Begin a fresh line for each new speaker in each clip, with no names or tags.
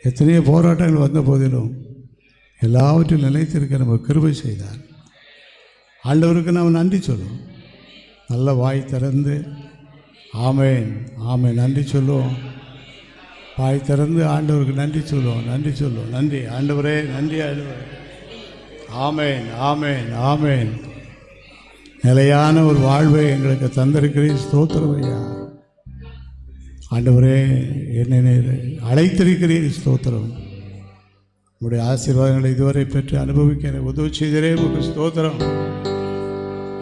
எத்தனையோ போராட்டங்கள் வந்த போதிலும் எல்லாவற்றையும் நிலைத்திருக்க நம்ம கிருபை செய்தார். ஆண்டவருக்கு நாம் நன்றி சொல்லுவோம். நல்ல வாய் திறந்து ஆமேன் ஆமேன் நன்றி சொல்லுவோம். வாய் திறந்து ஆண்டவருக்கு நன்றி சொல்லுவோம். நன்றி சொல்லுவோம். நன்றி ஆண்டவரே, நன்றி ஆண்டவரே. ஆமேன் ஆமேன் ஆமேன். நிலையான ஒரு வாழ்வை எங்களுக்கு தந்திருக்கிறீர். ஸ்தோத்திரம் ஐயா. ஆண்டவரே, என்னை அழைத்திருக்கிறீர். ஸ்தோத்திரம். உங்களுடைய ஆசீர்வாதங்களை இதுவரை பெற்று அனுபவிக்க உதவி செய்தரே உங்களுக்கு ஸ்தோத்திரம்.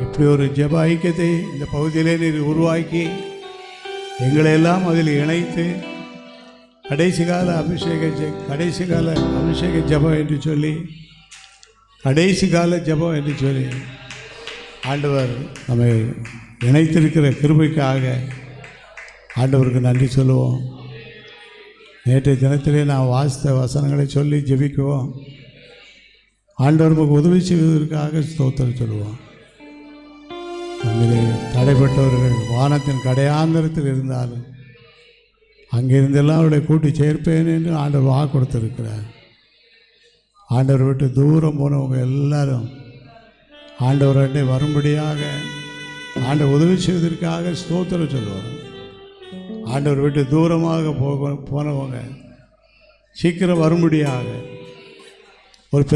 இப்படி ஒரு ஜெப ஐக்கியத்தை இந்த பகுதியிலே நீர் உருவாக்கி எங்களையெல்லாம் அதில் இணைத்து கடைசி கால அபிஷேக ஜெபம் என்று சொல்லி, கடைசி கால ஜெபம் என்று சொல்லி ஆண்டவர் நம்மை இணைத்திருக்கிற கிருபைக்காக ஆண்டவருக்கு நன்றி சொல்லுவோம். நேற்றைய தினத்திலே நான் வாசித்த வசனங்களை சொல்லி ஜெபிக்குவோம். ஆண்டவர் நமக்கு உதவி செய்வதற்காக ஸ்தோத்திரம் சொல்லுவோம். நம்மிலே தடைப்பட்டவர்கள் வானத்தின் கடையாந்தரத்தில் இருந்தாலும் அங்கிருந்தெல்லாம் அவர்களை கூட்டி சேர்ப்பேன் என்று ஆண்டவர் வாக்கு கொடுத்திருக்கிறார். ஆண்டவர் விட்டு தூரம் போனவங்க எல்லாரும் ஆண்டவர்கிட்ட வரும்படியாக ஆண்டவர் உதவி செய்வதற்காக ஸ்தோத்திரம் சொல்லுவாங்க. ஆண்டவர் விட்டு தூரமாக போனவங்க சீக்கிரம் வரும்படியாக